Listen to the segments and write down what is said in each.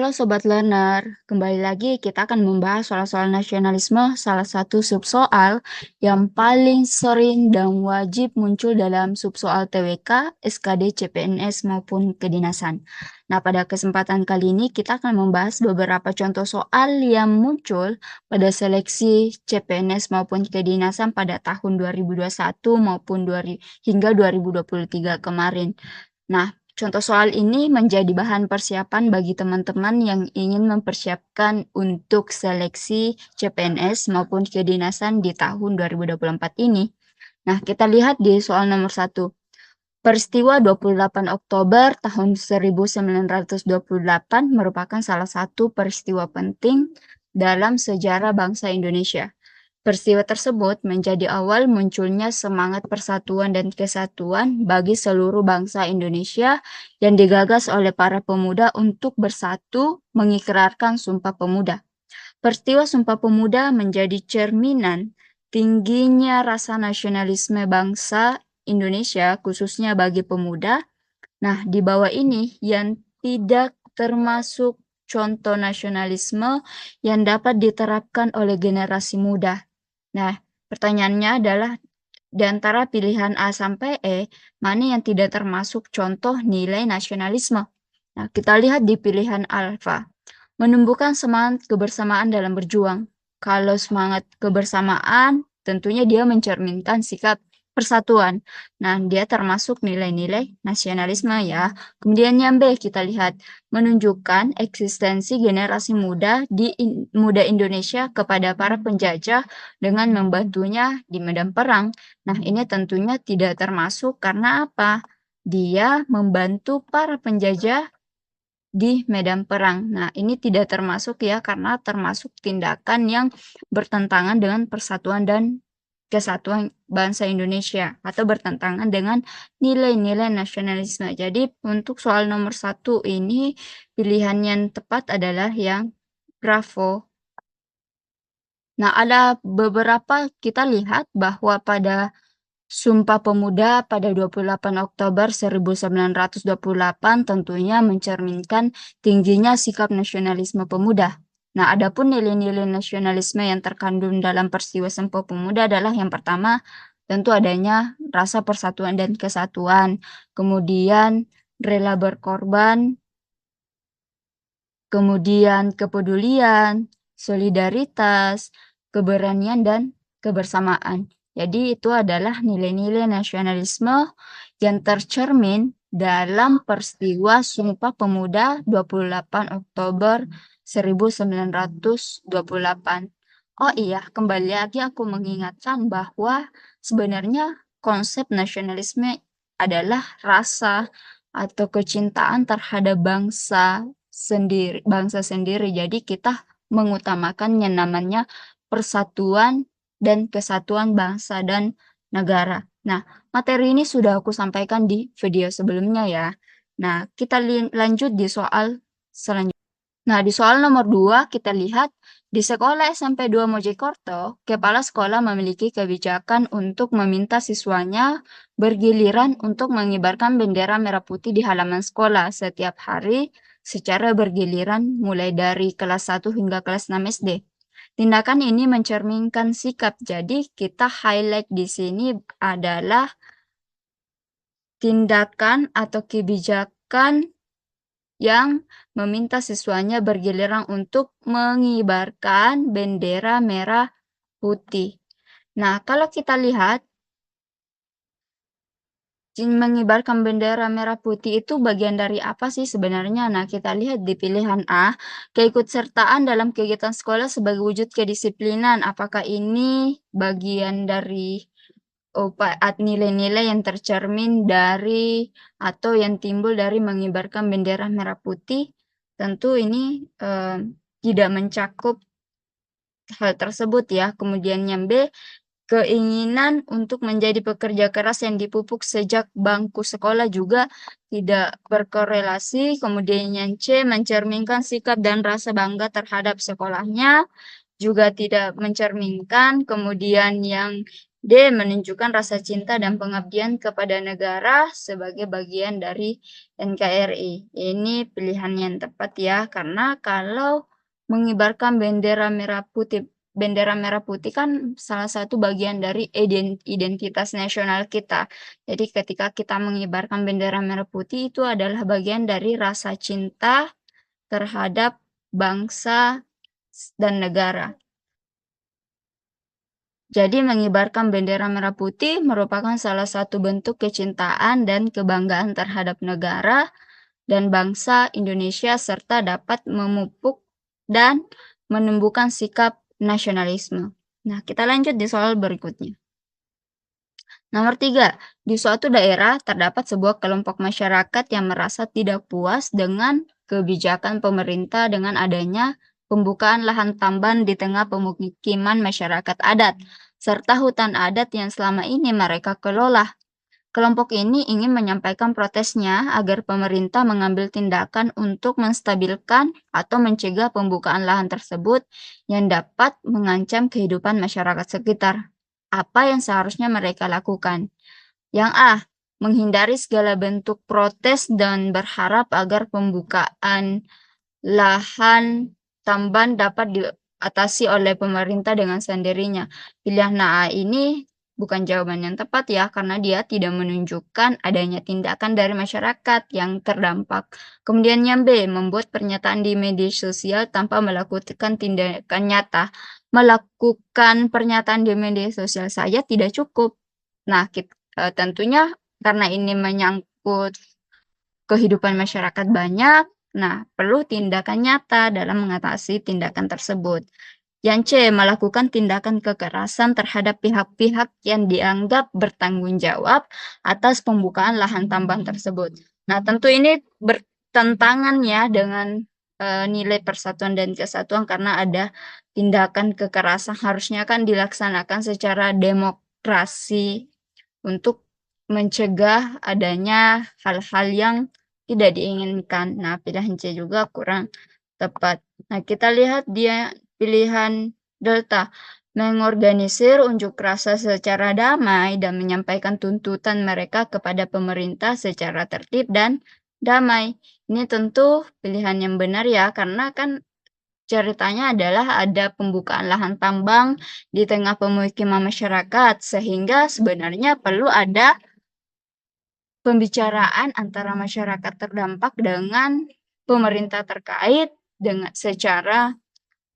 Halo Sobat Learner, kembali lagi kita akan membahas soal-soal nasionalisme, salah satu subsoal yang paling sering dan wajib muncul dalam subsoal TWK, SKD, CPNS maupun kedinasan. Nah, pada kesempatan kali ini kita akan membahas beberapa contoh soal yang muncul pada seleksi CPNS maupun kedinasan pada tahun 2021 maupun hingga 2023 kemarin. Nah, contoh soal ini menjadi bahan persiapan bagi teman-teman yang ingin mempersiapkan untuk seleksi CPNS maupun kedinasan di tahun 2024 ini. Nah, kita lihat di soal nomor 1. Peristiwa 28 Oktober tahun 1928 merupakan salah satu peristiwa penting dalam sejarah bangsa Indonesia. Peristiwa tersebut menjadi awal munculnya semangat persatuan dan kesatuan bagi seluruh bangsa Indonesia yang digagas oleh para pemuda untuk bersatu mengikrarkan Sumpah Pemuda. Peristiwa Sumpah Pemuda menjadi cerminan tingginya rasa nasionalisme bangsa Indonesia khususnya bagi pemuda. Nah, di bawah ini yang tidak termasuk contoh nasionalisme yang dapat diterapkan oleh generasi muda. Nah, pertanyaannya adalah di antara pilihan A sampai E, mana yang tidak termasuk contoh nilai nasionalisme? Nah, kita lihat di pilihan alfa. Menumbuhkan semangat kebersamaan dalam berjuang. Kalau semangat kebersamaan, tentunya dia mencerminkan sikap persatuan. Nah, dia termasuk nilai-nilai nasionalisme ya. Kemudian yang B kita lihat menunjukkan eksistensi generasi muda muda Indonesia kepada para penjajah dengan membantunya di medan perang. Nah, ini tentunya tidak termasuk karena apa? Dia membantu para penjajah di medan perang. Nah, ini tidak termasuk ya karena termasuk tindakan yang bertentangan dengan persatuan dan kesatuan bangsa Indonesia atau bertentangan dengan nilai-nilai nasionalisme. Jadi untuk soal nomor 1 ini pilihan yang tepat adalah yang Bravo. Nah, ada beberapa kita lihat bahwa pada Sumpah Pemuda pada 28 Oktober 1928 tentunya mencerminkan tingginya sikap nasionalisme pemuda. Nah, adapun nilai-nilai nasionalisme yang terkandung dalam peristiwa Sumpah Pemuda adalah yang pertama, tentu adanya rasa persatuan dan kesatuan, kemudian rela berkorban, kemudian kepedulian, solidaritas, keberanian, dan kebersamaan. Jadi itu adalah nilai-nilai nasionalisme yang tercermin dalam peristiwa Sumpah Pemuda 28 Oktober 1928. Oh iya, kembali lagi aku mengingatkan bahwa sebenarnya konsep nasionalisme adalah rasa atau kecintaan terhadap bangsa sendiri. Jadi kita mengutamakan yang namanya persatuan dan kesatuan bangsa dan negara. Nah, materi ini sudah aku sampaikan di video sebelumnya ya. Nah, kita lanjut di soal selanjutnya. Nah, di soal nomor 2 kita lihat di sekolah SMP 2 Mojokerto, kepala sekolah memiliki kebijakan untuk meminta siswanya bergiliran untuk mengibarkan bendera merah putih di halaman sekolah setiap hari secara bergiliran mulai dari kelas 1 hingga kelas 6 SD. Tindakan ini mencerminkan sikap. Jadi kita highlight di sini adalah tindakan atau kebijakan yang meminta siswanya bergiliran untuk mengibarkan bendera merah putih. Nah, kalau kita lihat mengibarkan bendera merah putih itu bagian dari apa sih sebenarnya? Nah, kita lihat di pilihan A, keikutsertaan dalam kegiatan sekolah sebagai wujud kedisiplinan. Apakah ini bagian dari nilai-nilai yang tercermin dari atau yang timbul dari mengibarkan bendera merah putih? Tentu ini tidak mencakup hal tersebut ya. Kemudian yang B, keinginan untuk menjadi pekerja keras yang dipupuk sejak bangku sekolah juga tidak berkorelasi. Kemudian yang C, mencerminkan sikap dan rasa bangga terhadap sekolahnya juga tidak mencerminkan. Kemudian yang D. Menunjukkan rasa cinta dan pengabdian kepada negara sebagai bagian dari NKRI. Ini pilihan yang tepat ya, karena kalau mengibarkan bendera merah putih kan salah satu bagian dari identitas nasional kita. Jadi ketika kita mengibarkan bendera merah putih itu adalah bagian dari rasa cinta terhadap bangsa dan negara. Jadi mengibarkan bendera merah putih merupakan salah satu bentuk kecintaan dan kebanggaan terhadap negara dan bangsa Indonesia serta dapat memupuk dan menumbuhkan sikap nasionalisme. Nah, kita lanjut di soal berikutnya. Nomor 3, di suatu daerah terdapat sebuah kelompok masyarakat yang merasa tidak puas dengan kebijakan pemerintah dengan adanya pembukaan lahan tambang di tengah pemukiman masyarakat adat, serta hutan adat yang selama ini mereka kelola. Kelompok ini ingin menyampaikan protesnya agar pemerintah mengambil tindakan untuk menstabilkan atau mencegah pembukaan lahan tersebut yang dapat mengancam kehidupan masyarakat sekitar. Apa yang seharusnya mereka lakukan? Yang A. Menghindari segala bentuk protes dan berharap agar pembukaan lahan tambang dapat diatasi oleh pemerintah dengan sendirinya. Pilihan A ini bukan jawaban yang tepat ya, karena dia tidak menunjukkan adanya tindakan dari masyarakat yang terdampak. Kemudian yang B, membuat pernyataan di media sosial tanpa melakukan tindakan nyata. Melakukan pernyataan di media sosial saja tidak cukup. Nah, tentunya karena ini menyangkut kehidupan masyarakat banyak, nah perlu tindakan nyata dalam mengatasi tindakan tersebut. Yang C, melakukan tindakan kekerasan terhadap pihak-pihak yang dianggap bertanggung jawab atas pembukaan lahan tambang tersebut. Nah, tentu ini bertentangan ya dengan nilai persatuan dan kesatuan karena ada tindakan kekerasan harusnya kan dilaksanakan secara demokrasi untuk mencegah adanya hal-hal yang tidak diinginkan. Nah, pilihan C juga kurang tepat. Nah, kita lihat dia pilihan delta, mengorganisir unjuk rasa secara damai dan menyampaikan tuntutan mereka kepada pemerintah secara tertib dan damai. Ini tentu pilihan yang benar ya, karena kan ceritanya adalah ada pembukaan lahan tambang di tengah pemukiman masyarakat, sehingga sebenarnya perlu ada pembicaraan antara masyarakat terdampak dengan pemerintah terkait dengan secara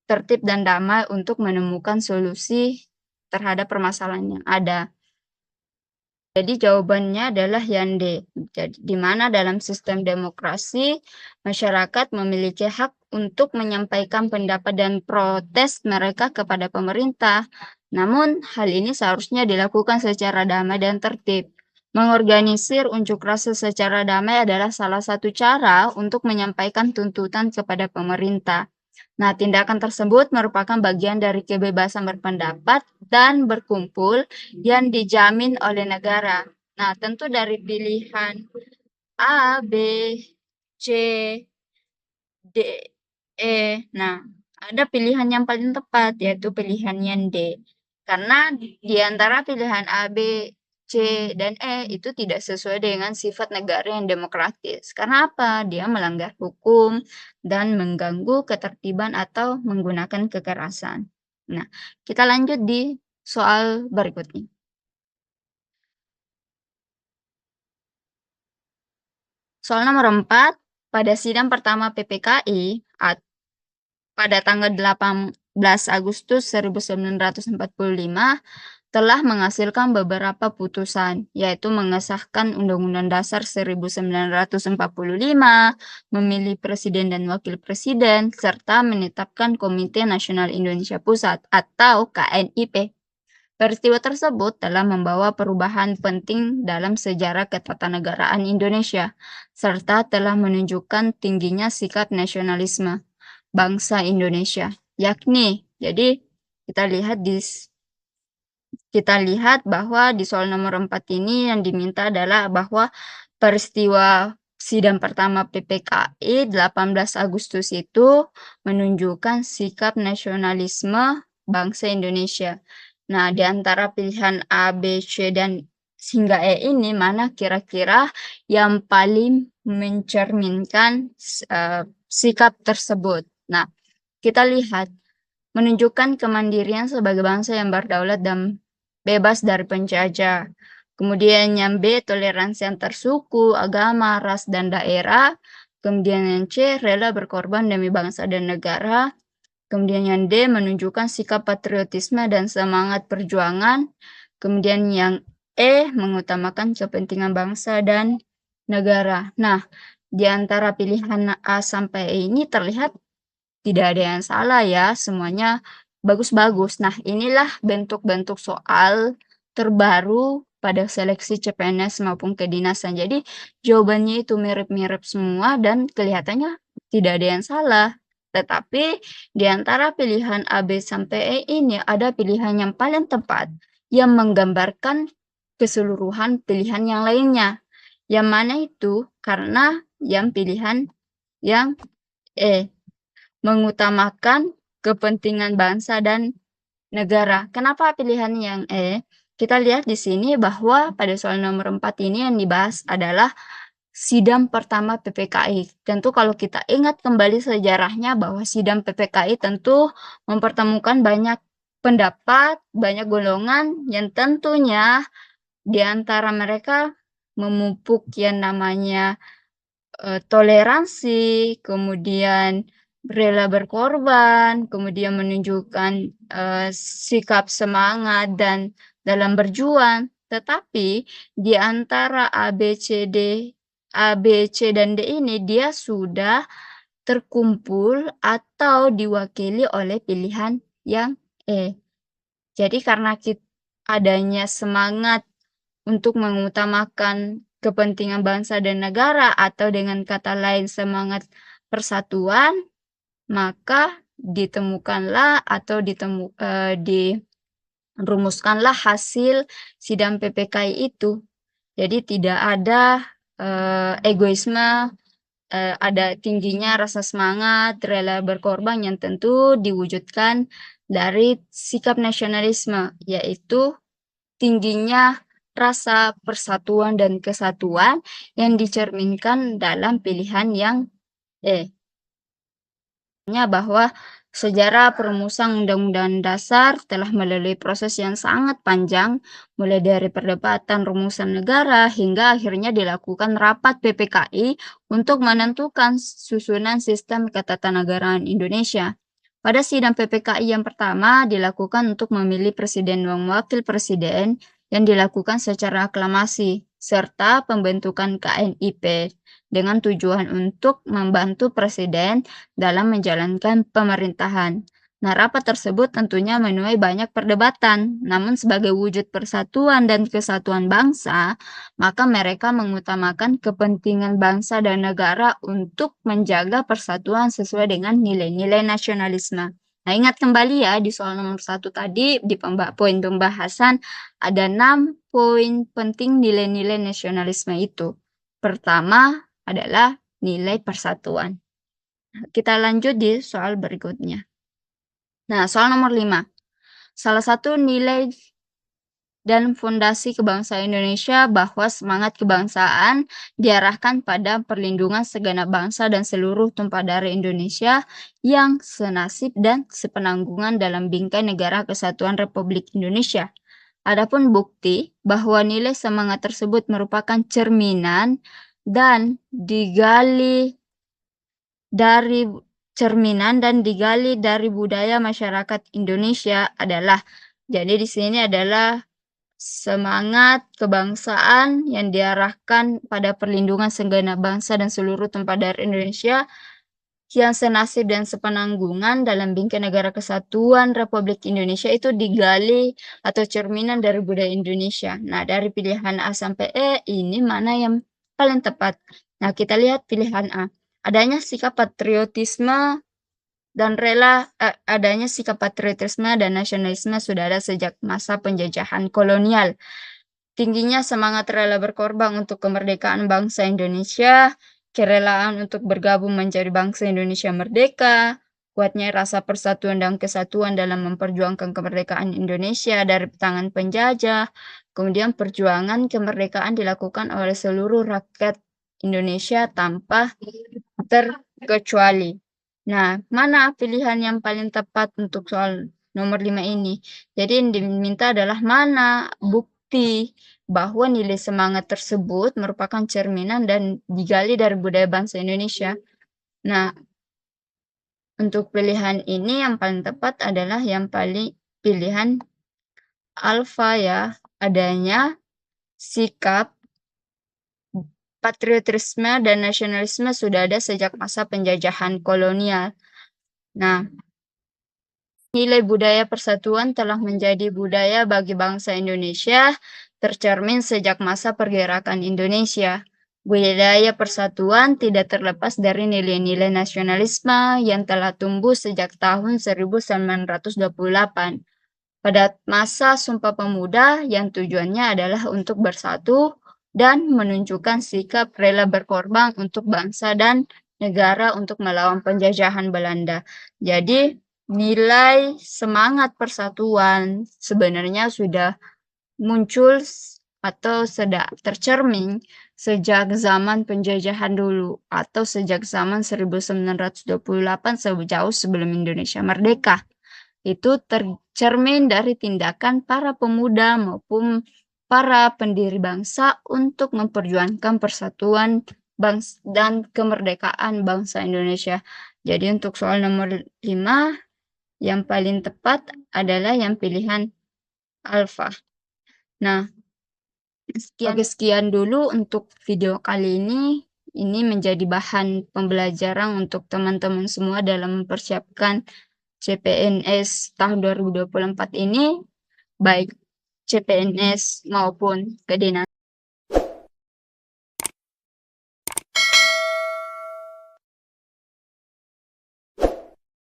tertib dan damai untuk menemukan solusi terhadap permasalahan yang ada. Jadi jawabannya adalah yang D. Jadi di mana dalam sistem demokrasi masyarakat memiliki hak untuk menyampaikan pendapat dan protes mereka kepada pemerintah. Namun hal ini seharusnya dilakukan secara damai dan tertib. Mengorganisir unjuk rasa secara damai adalah salah satu cara untuk menyampaikan tuntutan kepada pemerintah. Nah, tindakan tersebut merupakan bagian dari kebebasan berpendapat dan berkumpul yang dijamin oleh negara. Nah, tentu dari pilihan A, B, C, D, E. Nah, ada pilihan yang paling tepat, yaitu pilihan yang D. Karena di antara pilihan A, B, C, dan E itu tidak sesuai dengan sifat negara yang demokratis. Karena apa? Dia melanggar hukum dan mengganggu ketertiban atau menggunakan kekerasan. Nah, kita lanjut di soal berikutnya. Soal nomor 4, pada sidang pertama PPKI pada tanggal 18 Agustus 1945 telah menghasilkan beberapa putusan, yaitu mengesahkan Undang-Undang Dasar 1945, memilih Presiden dan Wakil Presiden, serta menetapkan Komite Nasional Indonesia Pusat atau KNIP. Peristiwa tersebut telah membawa perubahan penting dalam sejarah ketatanegaraan Indonesia, serta telah menunjukkan tingginya sikap nasionalisme bangsa Indonesia, yakni jadi kita lihat bahwa di soal nomor 4 ini yang diminta adalah bahwa peristiwa sidang pertama PPKI 18 Agustus itu menunjukkan sikap nasionalisme bangsa Indonesia. Nah, di antara pilihan A, B, C, dan hingga E ini, mana kira-kira yang paling mencerminkan sikap tersebut? Nah, kita lihat, menunjukkan kemandirian sebagai bangsa yang berdaulat dan bebas dari penjajah. Kemudian yang B, toleransi antar suku, agama, ras, dan daerah. Kemudian yang C, rela berkorban demi bangsa dan negara. Kemudian yang D, menunjukkan sikap patriotisme dan semangat perjuangan. Kemudian yang E, mengutamakan kepentingan bangsa dan negara. Nah, di antara pilihan A sampai E ini terlihat tidak ada yang salah ya, semuanya bagus-bagus. Nah, inilah bentuk-bentuk soal terbaru pada seleksi CPNS maupun kedinasan. Jadi, jawabannya itu mirip-mirip semua dan kelihatannya tidak ada yang salah. Tetapi di antara pilihan A, B, sampai E ini ada pilihan yang paling tepat yang menggambarkan keseluruhan pilihan yang lainnya. Yang mana itu? Karena yang pilihan yang E, mengutamakan kepentingan bangsa dan negara. Kenapa pilihan yang E? Kita lihat di sini bahwa pada soal nomor 4 ini yang dibahas adalah sidang pertama PPKI. Tentu kalau kita ingat kembali sejarahnya bahwa sidang PPKI tentu mempertemukan banyak pendapat, banyak golongan yang tentunya di antara mereka memupuk yang namanya toleransi, kemudian rela berkorban, kemudian menunjukkan sikap semangat dan dalam berjuang. Tetapi di antara A, B, C, dan D ini dia sudah terkumpul atau diwakili oleh pilihan yang E. Jadi karena adanya semangat untuk mengutamakan kepentingan bangsa dan negara atau dengan kata lain semangat persatuan, maka ditemukanlah atau dirumuskanlah hasil sidang PPKI itu. Jadi tidak ada egoisme, ada tingginya rasa semangat, rela berkorban yang tentu diwujudkan dari sikap nasionalisme, yaitu tingginya rasa persatuan dan kesatuan yang dicerminkan dalam pilihan yang E. Bahwa sejarah perumusan Undang-Undang Dasar telah melalui proses yang sangat panjang, mulai dari perdebatan rumusan negara hingga akhirnya dilakukan rapat PPKI untuk menentukan susunan sistem ketatanegaraan Indonesia. Pada sidang PPKI yang pertama dilakukan untuk memilih presiden dan wakil presiden yang dilakukan secara aklamasi, serta pembentukan KNIP dengan tujuan untuk membantu presiden dalam menjalankan pemerintahan. Nah, rapat tersebut tentunya menuai banyak perdebatan, namun sebagai wujud persatuan dan kesatuan bangsa, maka mereka mengutamakan kepentingan bangsa dan negara untuk menjaga persatuan sesuai dengan nilai-nilai nasionalisme. Nah, ingat kembali ya di soal nomor 1 tadi di poin pembahasan ada 6 poin penting nilai-nilai nasionalisme itu. Pertama adalah nilai persatuan. Kita lanjut di soal berikutnya. Nah, soal nomor 5. Salah satu nilai dan fondasi kebangsaan Indonesia bahwa semangat kebangsaan diarahkan pada perlindungan segenap bangsa dan seluruh tumpah darah Indonesia yang senasib dan sepenanggungan dalam bingkai negara kesatuan Republik Indonesia. Adapun bukti bahwa nilai semangat tersebut merupakan cerminan dan digali dari budaya masyarakat Indonesia adalah, jadi di sini adalah semangat kebangsaan yang diarahkan pada perlindungan segenap bangsa dan seluruh tumpah darah Indonesia yang senasib dan sepenanggungan dalam bingkai negara kesatuan Republik Indonesia itu digali atau cerminan dari budaya Indonesia. Nah, dari pilihan A sampai E ini mana yang paling tepat? Nah, kita lihat pilihan A. Adanya sikap patriotisme dan nasionalisme sudah ada sejak masa penjajahan kolonial. Tingginya semangat rela berkorban untuk kemerdekaan bangsa Indonesia, kerelaan untuk bergabung menjadi bangsa Indonesia merdeka, kuatnya rasa persatuan dan kesatuan dalam memperjuangkan kemerdekaan Indonesia dari tangan penjajah. Kemudian perjuangan kemerdekaan dilakukan oleh seluruh rakyat Indonesia tanpa terkecuali. Nah, mana pilihan yang paling tepat untuk soal nomor 5 ini? Jadi yang diminta adalah mana bukti bahwa nilai semangat tersebut merupakan cerminan dan digali dari budaya bangsa Indonesia. Nah, untuk pilihan ini yang paling tepat adalah yang paling pilihan alfa ya, adanya sikap patriotisme dan nasionalisme sudah ada sejak masa penjajahan kolonial. Nah, nilai budaya persatuan telah menjadi budaya bagi bangsa Indonesia, tercermin sejak masa pergerakan Indonesia. Budaya persatuan tidak terlepas dari nilai-nilai nasionalisme yang telah tumbuh sejak tahun 1928. Pada masa Sumpah Pemuda yang tujuannya adalah untuk bersatu dan menunjukkan sikap rela berkorban untuk bangsa dan negara untuk melawan penjajahan Belanda. Jadi, nilai semangat persatuan sebenarnya sudah muncul atau sudah tercermin sejak zaman penjajahan dulu atau sejak zaman 1928 jauh sebelum Indonesia merdeka. Itu tercermin dari tindakan para pemuda maupun para pendiri bangsa untuk memperjuangkan persatuan dan kemerdekaan bangsa Indonesia. Jadi untuk soal nomor 5, yang paling tepat adalah yang pilihan alfa. Nah, sekian dulu untuk video kali ini. Ini menjadi bahan pembelajaran untuk teman-teman semua dalam mempersiapkan CPNS tahun 2024 ini, baik CPNS maupun kedinasan.